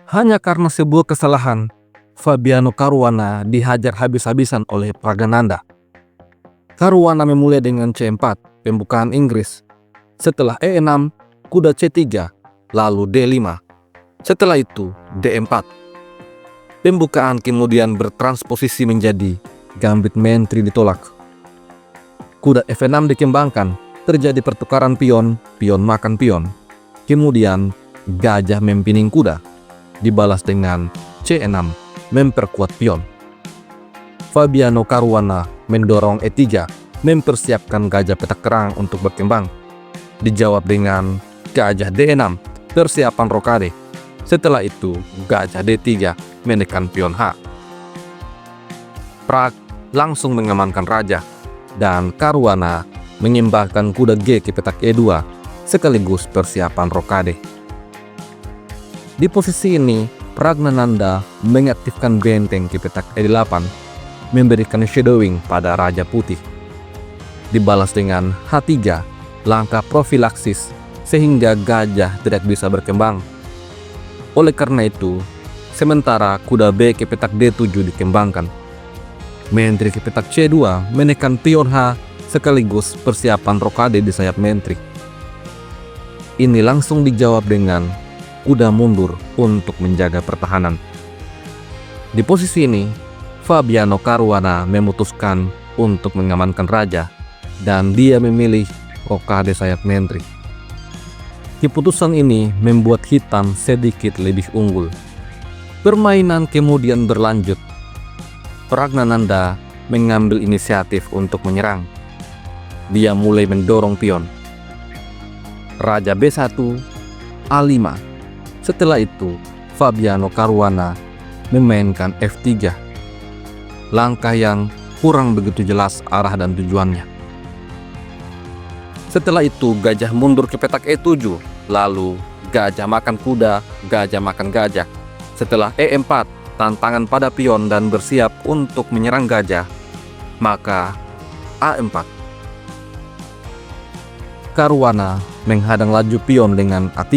Hanya karena sebuah kesalahan, Fabiano Caruana dihajar habis-habisan oleh Pragnananda. Caruana memulai dengan C4, pembukaan Inggris. Setelah E6, kuda C3, lalu D5. Setelah itu D4. Pembukaan kemudian bertransposisi menjadi gambit mentri ditolak. Kuda F6 dikembangkan, terjadi pertukaran pion, pion makan pion. Kemudian gajah mempining kuda, dibalas dengan C6, memperkuat pion. Fabiano Caruana mendorong E3, mempersiapkan gajah petak kerang untuk berkembang. Dijawab dengan gajah D6, persiapan rokade. Setelah itu gajah D3, menekan pion H. Prag langsung mengamankan raja, dan Caruana mengimbangkan kuda G ke petak E2, sekaligus persiapan rokade. Di posisi ini, Pragnananda mengaktifkan benteng ke petak E8, memberikan shadowing pada Raja Putih. Dibalas dengan H3, langkah profilaksis sehingga gajah tidak bisa berkembang. Oleh karena itu, sementara kuda B ke petak D7 dikembangkan. Mentri ke petak C2 menekan pion H sekaligus persiapan rokade di sayap mentri. Ini langsung dijawab dengan kuda mundur untuk menjaga pertahanan. Di posisi ini, Fabiano Caruana memutuskan untuk mengamankan raja dan dia memilih rokade sayap mentri. Keputusan ini membuat hitam sedikit lebih unggul. Permainan kemudian berlanjut. Pragnananda mengambil inisiatif untuk menyerang. Dia mulai mendorong pion. Raja B1, A5. Setelah itu, Fabiano Caruana memainkan F3. Langkah yang kurang begitu jelas arah dan tujuannya. Setelah itu gajah mundur ke petak E7, lalu gajah makan kuda, gajah makan gajah. Setelah E4, tantangan pada pion dan bersiap untuk menyerang gajah, maka A4. Caruana menghadang laju pion dengan A3,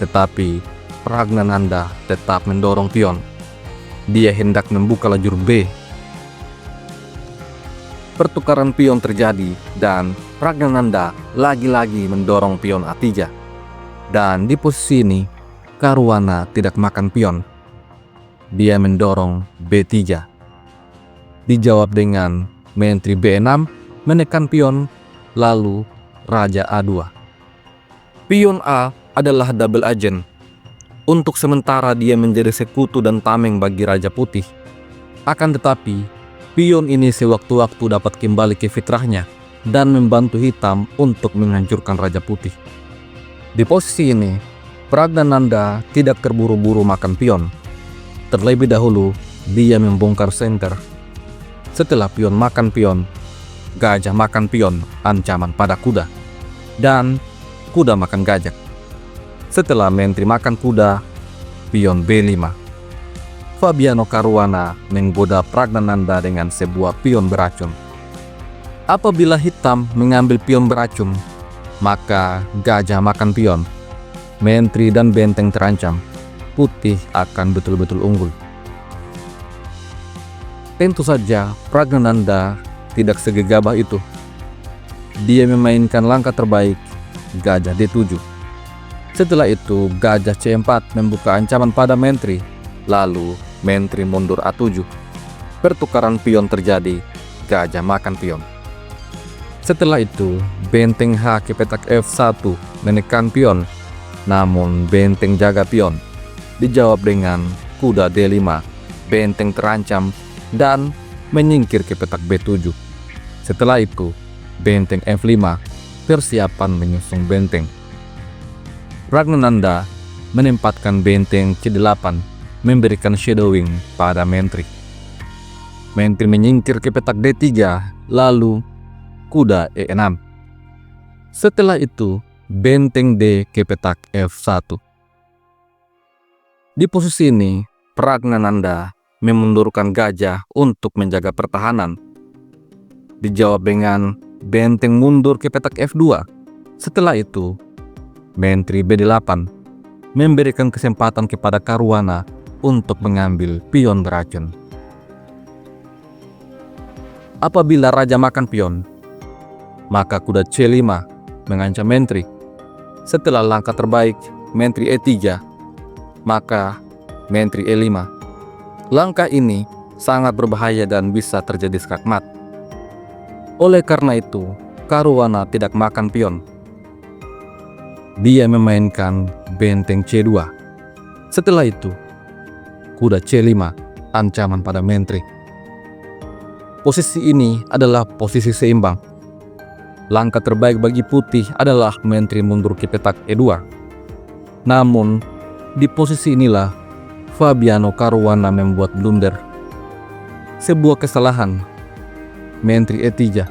tetapi Pragnananda tetap mendorong pion. Dia hendak membuka lajur B. Pertukaran pion terjadi dan Pragnananda lagi-lagi mendorong pion A3. Dan di posisi ini, Caruana tidak makan pion. Dia mendorong B3. Dijawab dengan mentri B6, menekan pion, lalu Raja A2. Pion A adalah double agent. Untuk sementara dia menjadi sekutu dan tameng bagi Raja Putih. Akan tetapi, pion ini sewaktu-waktu dapat kembali ke fitrahnya dan membantu hitam untuk menghancurkan Raja Putih. Di posisi ini, Pragnananda tidak terburu-buru makan pion. Terlebih dahulu, dia membongkar senter. Setelah pion makan pion, gajah makan pion, ancaman pada kuda. Dan kuda makan gajah. Setelah mentri makan kuda, pion B5. Fabiano Caruana menggoda Pragnananda dengan sebuah pion beracun. Apabila hitam mengambil pion beracun, maka gajah makan pion. Mentri dan benteng terancam. Putih akan betul-betul unggul. Tentu saja Pragnananda tidak segegabah itu. Dia memainkan langkah terbaik, gajah D7. Setelah itu gajah C4 membuka ancaman pada mentri. Lalu mentri mundur A7. Pertukaran pion terjadi, gajah makan pion. Setelah itu benteng H ke petak F1 menekan pion. Namun benteng jaga pion. Dijawab dengan kuda D5. Benteng terancam dan menyingkir ke petak B7. Setelah itu benteng F5, persiapan menyusung benteng. Pragnananda menempatkan benteng C8, memberikan shadowing pada mentri. Mentri menyingkir ke petak D3, lalu kuda E6. Setelah itu benteng D ke petak F1. Di posisi ini, Pragnananda memundurkan gajah untuk menjaga pertahanan. Dijawab dengan benteng mundur ke petak F2. Setelah itu, mentri B8. memberikan kesempatan kepada Caruana untuk mengambil pion beracun. Apabila raja makan pion, maka kuda C5 mengancam menteri. Setelah langkah terbaik menteri E3, maka menteri E5. Langkah ini sangat berbahaya dan bisa terjadi skakmat. Oleh karena itu, Caruana tidak makan pion. Dia memainkan benteng C2. Setelah itu, kuda C5 ancaman pada menteri. Posisi ini adalah posisi seimbang. Langkah terbaik bagi putih adalah menteri mundur ke petak E2. Namun, di posisi inilah Fabiano Caruana membuat blunder. Sebuah kesalahan, menteri E3.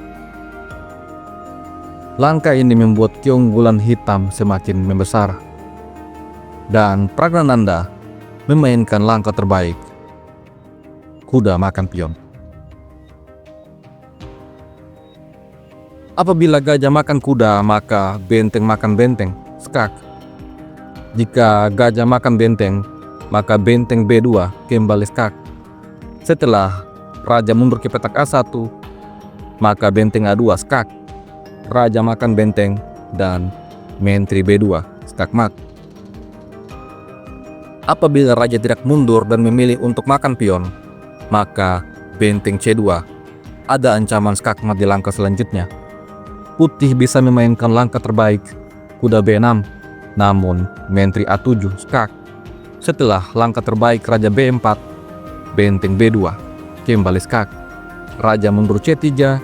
Langkah ini membuat keunggulan hitam semakin membesar. Dan Pragnananda memainkan langkah terbaik, kuda makan pion. Apabila gajah makan kuda, maka benteng makan benteng, skak. Jika gajah makan benteng, maka benteng B2 kembali skak. Setelah raja mundur ke petak A1, maka benteng A2 skak. Raja makan benteng dan menteri B2 skakmat. Apabila raja tidak mundur dan memilih untuk makan pion, maka benteng C2 ada ancaman skakmat di langkah selanjutnya. Putih bisa memainkan langkah terbaik, kuda B6, namun menteri A7 skak. Setelah langkah terbaik raja B4, benteng B2 kembali skak. Raja mundur C3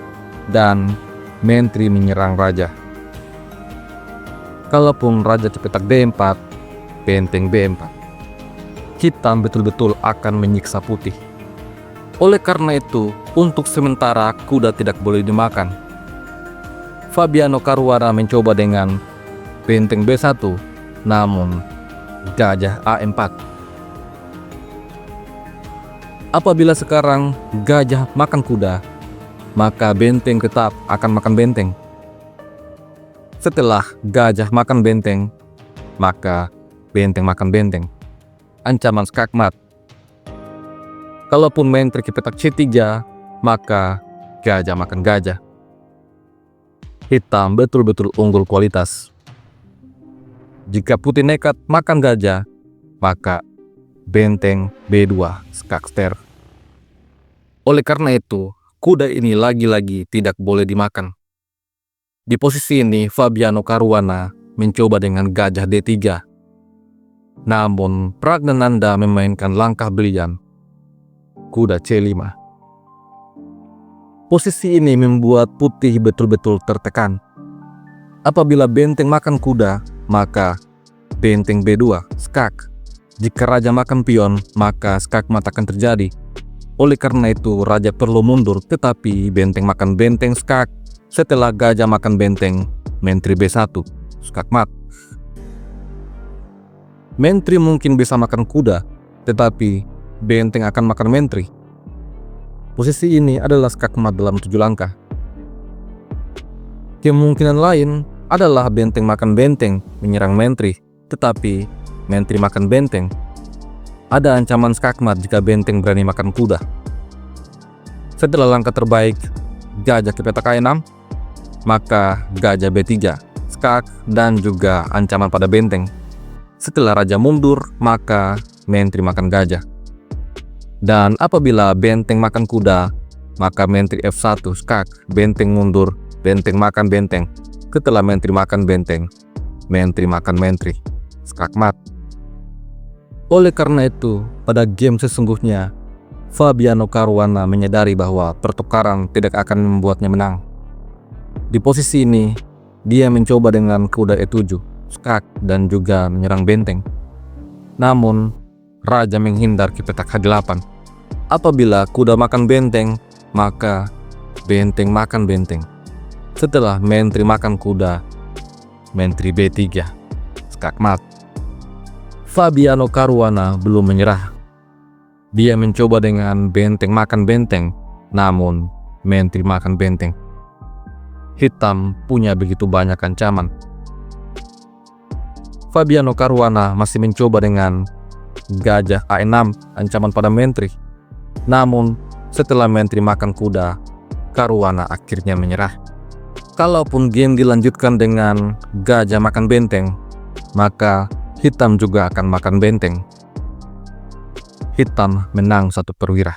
dan menteri menyerang raja. Kalaupun raja cepetak D4, benteng B4. Hitam betul-betul akan menyiksa putih. Oleh karena itu, untuk sementara kuda tidak boleh dimakan. Fabiano Caruana mencoba dengan benteng B1, namun gajah A4. Apabila sekarang gajah makan kuda, maka benteng tetap akan makan benteng. Setelah gajah makan benteng, maka benteng makan benteng. Ancaman skakmat. Kalaupun menteri ke petak C3, maka gajah makan gajah. Hitam betul-betul unggul kualitas. Jika putih nekat makan gajah, maka benteng B2 skakster. Oleh karena itu, kuda ini lagi-lagi tidak boleh dimakan. Di posisi ini, Fabiano Caruana mencoba dengan gajah D3. Namun, Pragnananda memainkan langkah brilian, kuda C5. Posisi ini membuat putih betul-betul tertekan. Apabila benteng makan kuda, maka benteng B2 skak. Jika raja makan pion, maka skakmat akan terjadi. Oleh karena itu, raja perlu mundur, tetapi benteng makan benteng skak. Setelah gajah makan benteng, menteri B1 skakmat. Menteri mungkin bisa makan kuda, tetapi benteng akan makan menteri. Posisi ini adalah skakmat dalam 7 langkah. Kemungkinan lain adalah benteng makan benteng menyerang menteri, tetapi menteri makan benteng. Ada ancaman skakmat jika benteng berani makan kuda. Setelah langkah terbaik, gajah ke petak A6, maka gajah B3, skak dan juga ancaman pada benteng. Setelah raja mundur, maka menteri makan gajah. Dan apabila benteng makan kuda, maka menteri F1 skak, benteng mundur, benteng makan benteng. Setelah menteri makan benteng, menteri makan menteri, skakmat. Oleh karena itu, pada game sesungguhnya, Fabiano Caruana menyadari bahwa pertukaran tidak akan membuatnya menang. Di posisi ini, dia mencoba dengan kuda E7, skak dan juga menyerang benteng. Namun, raja menghindar ke petak H8. Apabila kuda makan benteng, maka benteng makan benteng. Setelah menteri makan kuda, menteri B3 skakmat. Fabiano Caruana belum menyerah. Dia mencoba dengan benteng makan benteng, namun menteri makan benteng. Hitam punya begitu banyak ancaman. Fabiano Caruana masih mencoba dengan gajah A6, ancaman pada menteri. Namun, setelah menteri makan kuda, Caruana akhirnya menyerah. Kalaupun game dilanjutkan dengan gajah makan benteng, maka hitam juga akan makan benteng. Hitam menang 1 perwira.